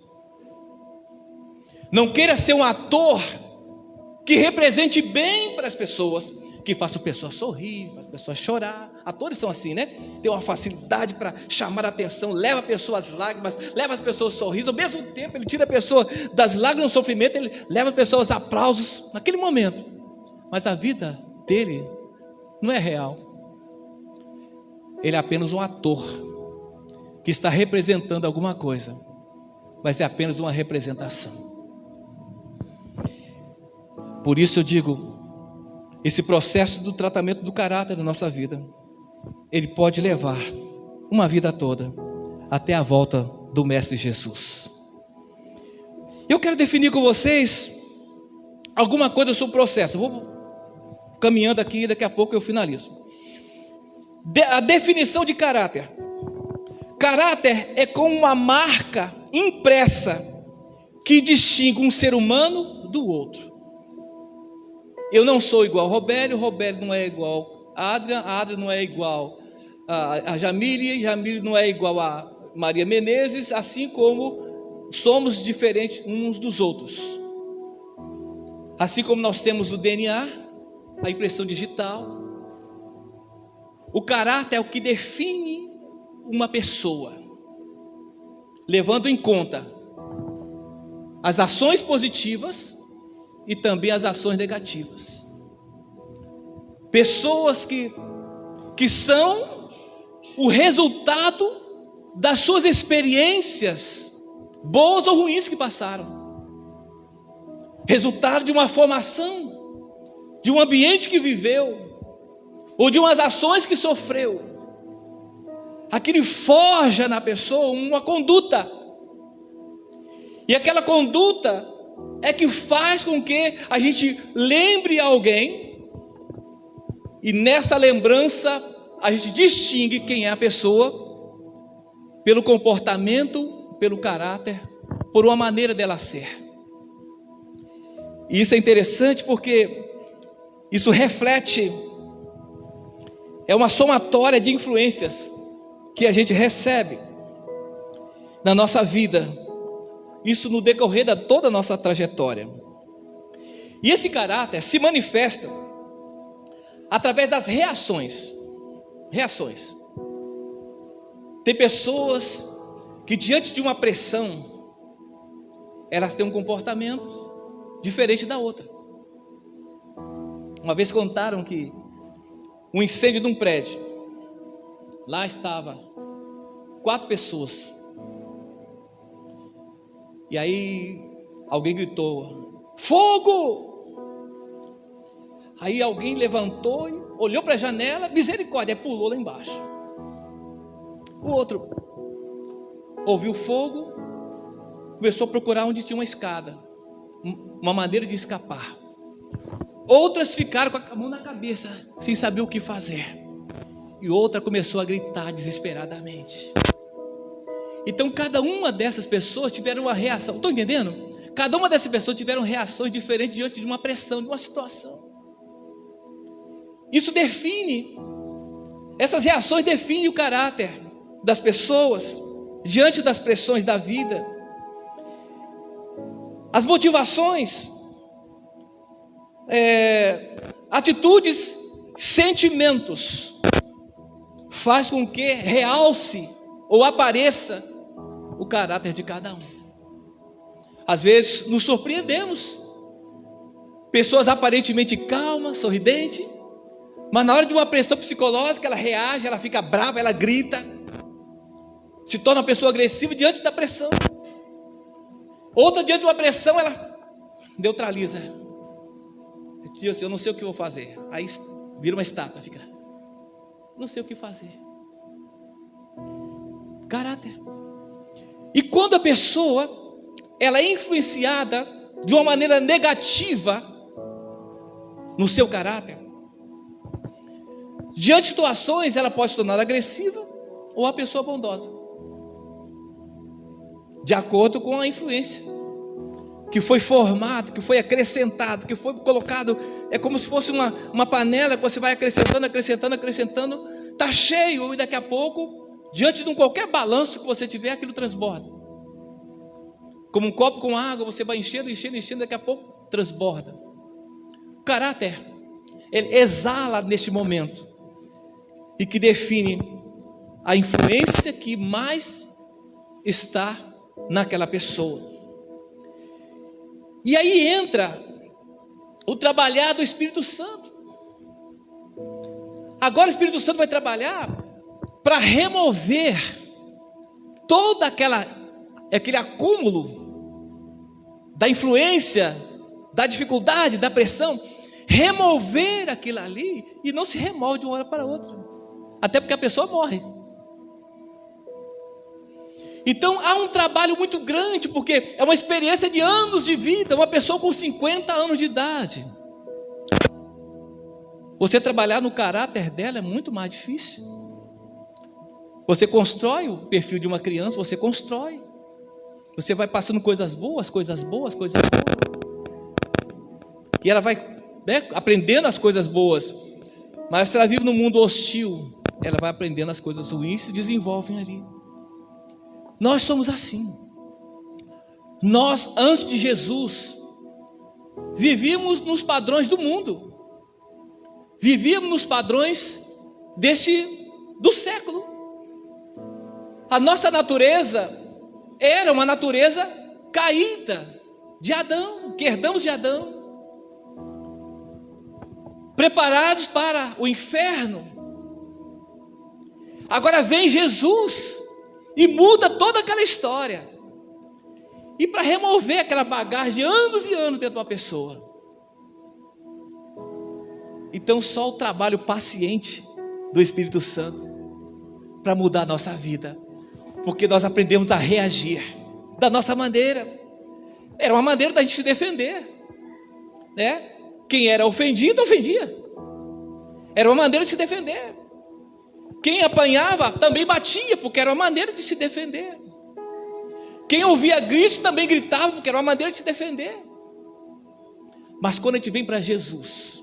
Não queira ser um ator que represente bem para as pessoas, que faça a pessoa sorrir, faça a pessoa chorar. Atores são assim, né? Tem uma facilidade para chamar a atenção, leva a pessoa às lágrimas, leva as pessoas ao sorriso. Ao mesmo tempo, ele tira a pessoa das lágrimas do sofrimento, ele leva as pessoas aos aplausos naquele momento. Mas a vida dele não é real. Ele é apenas um ator que está representando alguma coisa, mas é apenas uma representação. Por isso eu digo, esse processo do tratamento do caráter da nossa vida, ele pode levar uma vida toda até a volta do Mestre Jesus. Eu quero definir com vocês alguma coisa sobre o processo. Eu vou caminhando aqui e daqui a pouco eu finalizo. A definição de caráter. Caráter é como uma marca impressa que distingue um ser humano do outro. Eu não sou igual ao Robélio, Robélio não é igual a Adrian não é igual a Jamile não é igual a Maria Menezes, assim como somos diferentes uns dos outros. Assim como nós temos o DNA, a impressão digital, o caráter é o que define uma pessoa, levando em conta as ações positivas e também as ações negativas. Pessoas que são o resultado das suas experiências, boas ou ruins, que passaram, resultado de uma formação, de um ambiente que viveu, ou de umas ações que sofreu. Aquilo forja na pessoa uma conduta, e aquela conduta é que faz com que a gente lembre alguém, e nessa lembrança a gente distingue quem é a pessoa pelo comportamento, pelo caráter, por uma maneira dela ser. E isso é interessante porque isso reflete, é uma somatória de influências que a gente recebe na nossa vida, isso no decorrer de toda a nossa trajetória. E esse caráter se manifesta através das reações. Tem pessoas que diante de uma pressão, elas têm um comportamento diferente da outra. Uma vez contaram que um incêndio de um prédio, lá estava 4 pessoas, e aí alguém gritou: fogo! Aí alguém levantou e olhou para a janela, misericórdia, aí pulou lá embaixo. O outro ouviu fogo, começou a procurar onde tinha uma escada, uma maneira de escapar. Outras ficaram com a mão na cabeça, sem saber o que fazer. E outra começou a gritar desesperadamente. Então cada uma dessas pessoas tiveram uma reação. Estão entendendo? Cada uma dessas pessoas tiveram reações diferentes diante de uma pressão, de uma situação. Isso define, essas reações definem o caráter das pessoas diante das pressões da vida. As motivações, atitudes, sentimentos faz com que realce ou apareça o caráter de cada um. Às vezes nos surpreendemos, pessoas aparentemente calmas, sorridentes, Mas na hora de uma pressão psicológica, ela reage, ela fica brava, ela grita, se torna uma pessoa agressiva diante da pressão. Outra, diante de uma pressão, ela neutraliza. Diz assim, eu não sei o que vou fazer. Aí vira uma estátua, fica, não sei o que fazer. Caráter. E quando a pessoa, ela é influenciada de uma maneira negativa no seu caráter, diante de situações, ela pode se tornar agressiva ou uma pessoa bondosa, de acordo com a influência que foi formado, que foi acrescentado, que foi colocado. É como se fosse uma panela que você vai acrescentando, está cheio, e daqui a pouco, diante de qualquer balanço que você tiver, aquilo transborda. Como um copo com água, você vai enchendo, daqui a pouco transborda. O caráter, ele exala neste momento, e que define a influência que mais está naquela pessoa. E aí entra o trabalhar do Espírito Santo. Agora o Espírito Santo vai trabalhar para remover todo aquele acúmulo da influência, da dificuldade, da pressão, remover aquilo ali, e não se remove de uma hora para outra, até porque a pessoa morre. Então há um trabalho muito grande, porque é uma experiência de anos de vida. Uma pessoa com 50 anos de idade, você trabalhar no caráter dela é muito mais difícil. Você constrói o perfil de uma criança, você constrói, você vai passando coisas boas, e ela vai, aprendendo as coisas boas. Mas se ela vive num mundo hostil, ela vai aprendendo as coisas ruins, se desenvolvem ali. Nós somos assim. Nós, antes de Jesus, vivíamos nos padrões do mundo, vivíamos nos padrões do século. A nossa natureza era uma natureza caída de Adão, que herdamos de Adão, preparados para o inferno. Agora vem Jesus e muda toda aquela história, e para remover aquela bagagem de anos e anos dentro de uma pessoa. Então só o trabalho paciente do Espírito Santo para mudar a nossa vida, porque nós aprendemos a reagir da nossa maneira. Era uma maneira da gente se defender, né? Quem era ofendido, ofendia. Era uma maneira de se defender. Quem apanhava também batia, porque era uma maneira de se defender. Quem ouvia gritos também gritava, porque era uma maneira de se defender. Mas quando a gente vem para Jesus,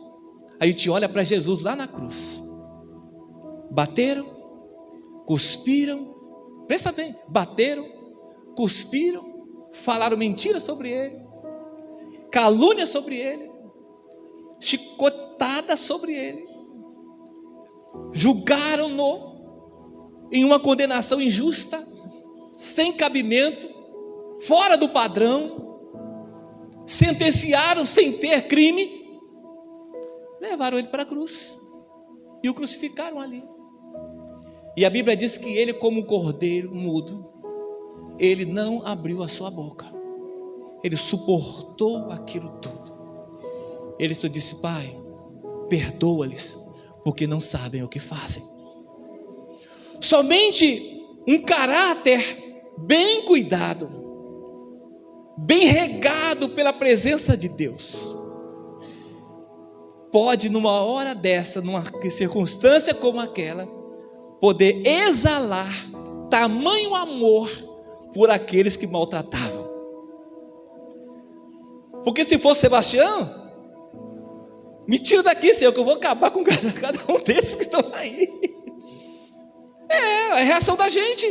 a gente olha para Jesus lá na cruz. Bateram, cuspiram, pensa bem, bateram, cuspiram, falaram mentira sobre ele, calúnia sobre ele, chicotada sobre ele, julgaram-no em uma condenação injusta, sem cabimento, fora do padrão, sentenciaram sem ter crime, levaram ele para a cruz e o crucificaram ali. E a Bíblia diz que ele, como um cordeiro mudo, ele não abriu a sua boca, ele suportou aquilo tudo. Ele só disse: Pai, perdoa-lhes, porque não sabem o que fazem. Somente um caráter bem cuidado, bem regado pela presença de Deus, pode numa hora dessa, numa circunstância como aquela, poder exalar tamanho amor por aqueles que maltratavam. Porque se fosse Sebastião, me tira daqui, Senhor, que eu vou acabar com cada um desses que estão aí. É a reação da gente.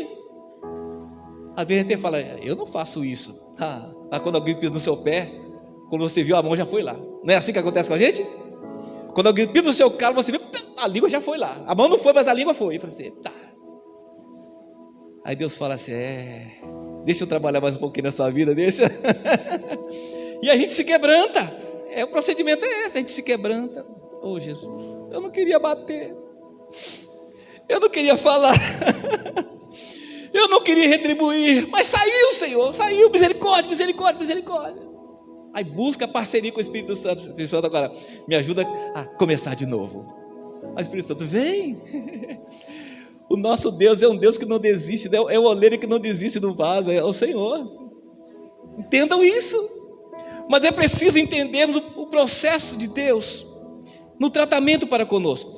Às vezes a gente fala: eu não faço isso. Mas quando alguém pisa no seu pé, quando você viu, a mão já foi lá. Não é assim que acontece com a gente? Quando alguém pisa no seu calo, você viu, a língua já foi lá. A mão não foi, mas a língua foi. E você, tá. Aí Deus fala assim: deixa eu trabalhar mais um pouquinho na sua vida, deixa. E a gente se quebranta. O procedimento é esse, a gente se quebranta. Oh, Jesus, eu não queria bater, eu não queria falar, eu não queria retribuir, mas saiu, Senhor, saiu, misericórdia, misericórdia, misericórdia. Aí busca parceria com o Espírito Santo. O Espírito Santo agora me ajuda a começar de novo. Aí o Espírito Santo vem. O nosso Deus é um Deus que não desiste, é o oleiro que não desiste do vaso, é o Senhor. Entendam isso. Mas é preciso entendermos o processo de Deus no tratamento para conosco.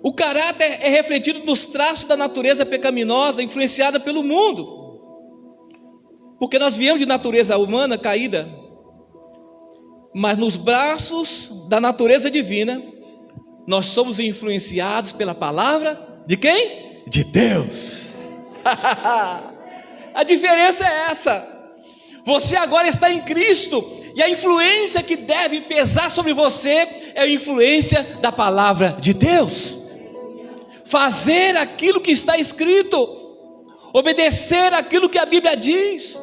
O caráter é refletido nos traços da natureza pecaminosa influenciada pelo mundo. Porque nós viemos de natureza humana caída, mas nos braços da natureza divina, nós somos influenciados pela palavra de quem? De Deus. A diferença é essa. Você agora está em Cristo, e a influência que deve pesar sobre você é a influência da palavra de Deus. Fazer aquilo que está escrito, obedecer aquilo que a Bíblia diz,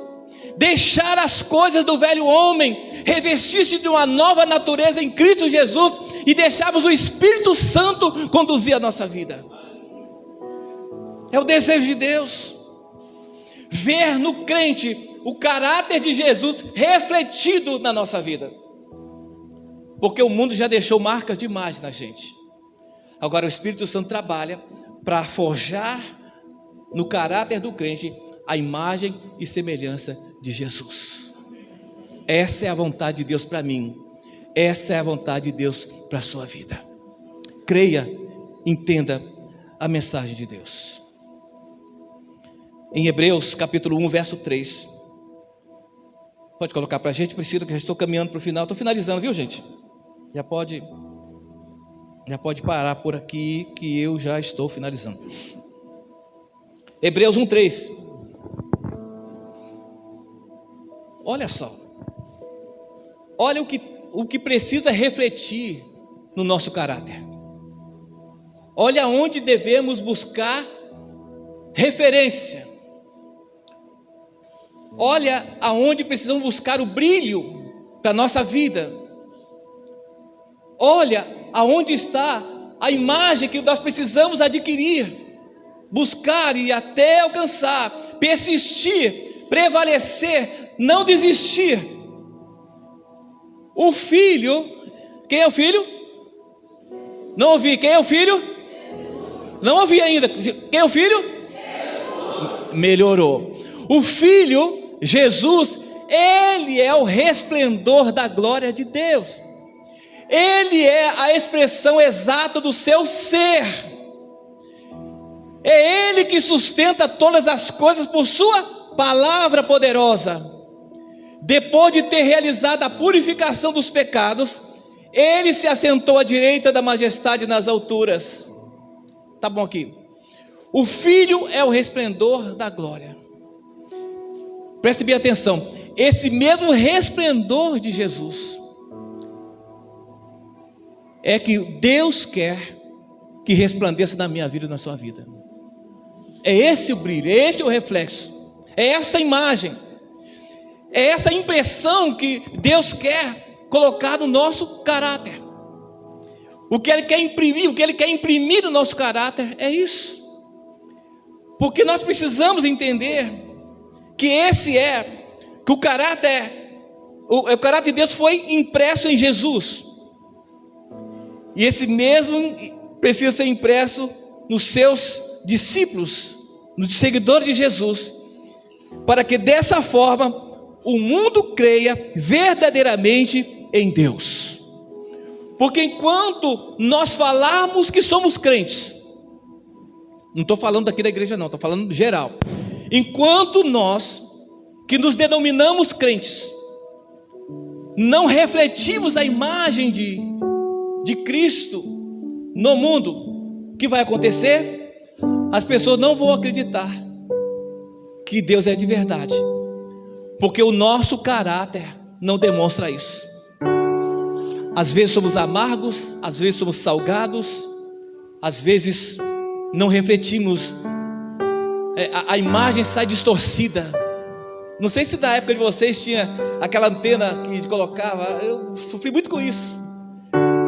deixar as coisas do velho homem, revestir-se de uma nova natureza em Cristo Jesus e deixarmos o Espírito Santo conduzir a nossa vida. É o desejo de Deus, ver no crente o caráter de Jesus refletido na nossa vida, porque o mundo já deixou marcas demais na gente. Agora o Espírito Santo trabalha para forjar no caráter do crente a imagem e semelhança de Jesus. Essa é a vontade de Deus para mim, essa é a vontade de Deus para a sua vida. Creia, entenda a mensagem de Deus. Em Hebreus capítulo 1, verso 3, pode colocar para a gente, Priscila, que já estou caminhando para o final, estou finalizando, viu, gente? Já pode parar por aqui, que eu já estou finalizando. Hebreus 1, 3. Olha só, olha o que precisa refletir no nosso caráter. Olha onde devemos buscar referência. Olha aonde precisamos buscar o brilho para a nossa vida. Olha aonde está a imagem que nós precisamos adquirir, buscar e até alcançar, persistir, prevalecer, não desistir. O filho, quem é o filho? Não ouvi, quem é o filho? Não ouvi ainda, quem é o filho? Melhorou. O filho, Jesus, ele é o resplendor da glória de Deus. Ele é a expressão exata do seu ser. É ele que sustenta todas as coisas por sua palavra poderosa. Depois de ter realizado a purificação dos pecados, ele se assentou à direita da majestade nas alturas. Tá bom aqui. O Filho é o resplendor da glória. Preste bem atenção. Esse mesmo resplendor de Jesus é que Deus quer que resplandeça na minha vida e na sua vida. É esse o brilho, é esse o reflexo, é essa imagem, é essa impressão que Deus quer colocar no nosso caráter. O que Ele quer imprimir no nosso caráter é isso. Porque nós precisamos entender que o caráter de Deus foi impresso em Jesus. E esse mesmo precisa ser impresso nos seus discípulos, nos seguidores de Jesus, para que dessa forma o mundo creia verdadeiramente em Deus. Porque enquanto nós falarmos que somos crentes, não estou falando daqui da igreja não, estou falando geral. Enquanto nós, que nos denominamos crentes, não refletimos a imagem de Cristo no mundo, o que vai acontecer? As pessoas não vão acreditar que Deus é de verdade, porque o nosso caráter não demonstra isso. Às vezes somos amargos, às vezes somos salgados, às vezes não refletimos, a imagem sai distorcida. Não sei se na época de vocês tinha aquela antena que colocava, eu sofri muito com isso.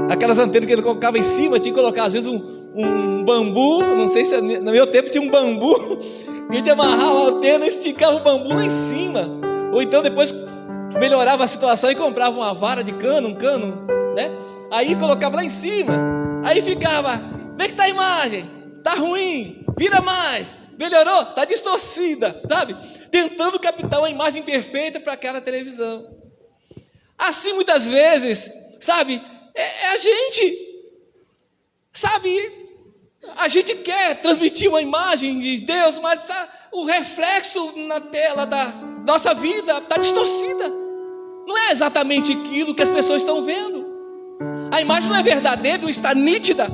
aquelas antenas que ele colocava em cima, tinha que colocar às vezes um bambu, não sei se no meu tempo tinha um bambu, a gente amarrava a antena e esticava o bambu lá em cima, ou então depois melhorava a situação e comprava uma vara de cano, um cano, né? Aí colocava lá em cima, aí ficava, vê que tá a imagem, tá ruim, vira mais, melhorou, tá distorcida, sabe? Tentando captar uma imagem perfeita para aquela televisão. Assim muitas vezes, sabe, a gente, sabe, a gente quer transmitir uma imagem de Deus, mas o reflexo na tela da nossa vida está distorcida. Não é exatamente aquilo que as pessoas estão vendo. A imagem não é verdadeira, não está nítida,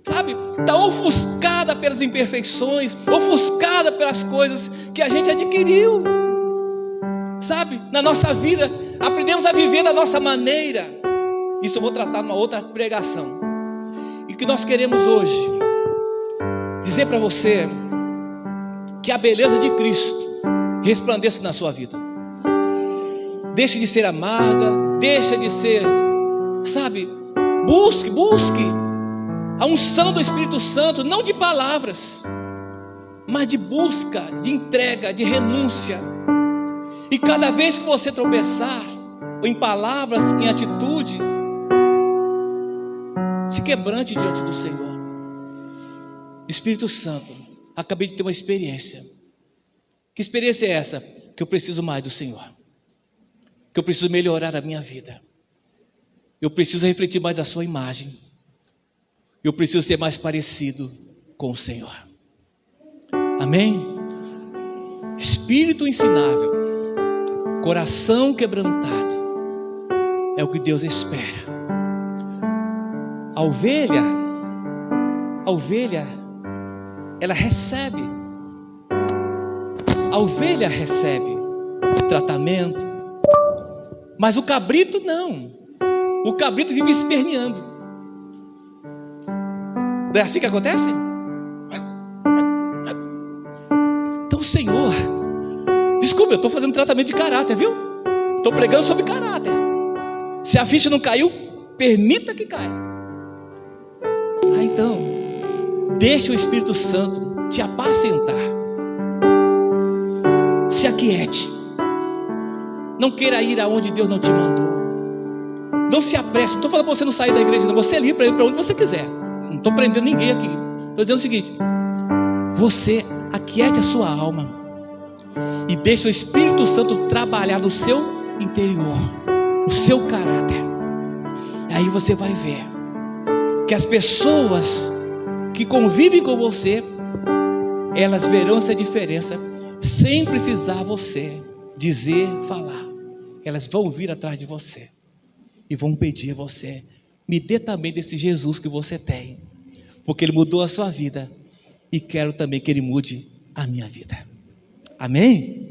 sabe? Está ofuscada pelas imperfeições, ofuscada pelas coisas que a gente adquiriu, sabe? Na nossa vida, aprendemos a viver da nossa maneira. Isso eu vou tratar numa outra pregação. E o que nós queremos hoje dizer para você que a beleza de Cristo resplandeça na sua vida. Deixe de ser amarga, deixa de ser, sabe, busque a unção do Espírito Santo, não de palavras, mas de busca, de entrega, de renúncia. E cada vez que você tropeçar, ou em palavras, em atitude, se quebrante diante do Senhor. Espírito Santo, acabei de ter uma experiência. Que experiência é essa? Que eu preciso mais do Senhor, que eu preciso melhorar a minha vida, eu preciso refletir mais a sua imagem, eu preciso ser mais parecido com o Senhor. Amém? Espírito ensinável, coração quebrantado, é o que Deus espera. A ovelha, ela recebe. A ovelha recebe tratamento, mas o cabrito não. O cabrito vive esperneando. Não é assim que acontece? Então o Senhor, desculpa, eu estou fazendo tratamento de caráter, viu? Estou pregando sobre caráter. Se a ficha não caiu, permita que caia. Então, deixa o Espírito Santo te apacentar. Se aquiete. Não queira ir aonde Deus não te mandou. Não se apresse. Não estou falando para você não sair da igreja, não. Você é livre para ir para onde você quiser. Não estou prendendo ninguém aqui. Estou dizendo o seguinte: você aquiete a sua alma e deixa o Espírito Santo trabalhar no seu interior, no seu caráter. E aí você vai ver que as pessoas que convivem com você, elas verão essa diferença sem precisar você dizer, falar. Elas vão vir atrás de você e vão pedir a você: me dê também desse Jesus que você tem, porque Ele mudou a sua vida e quero também que Ele mude a minha vida. Amém?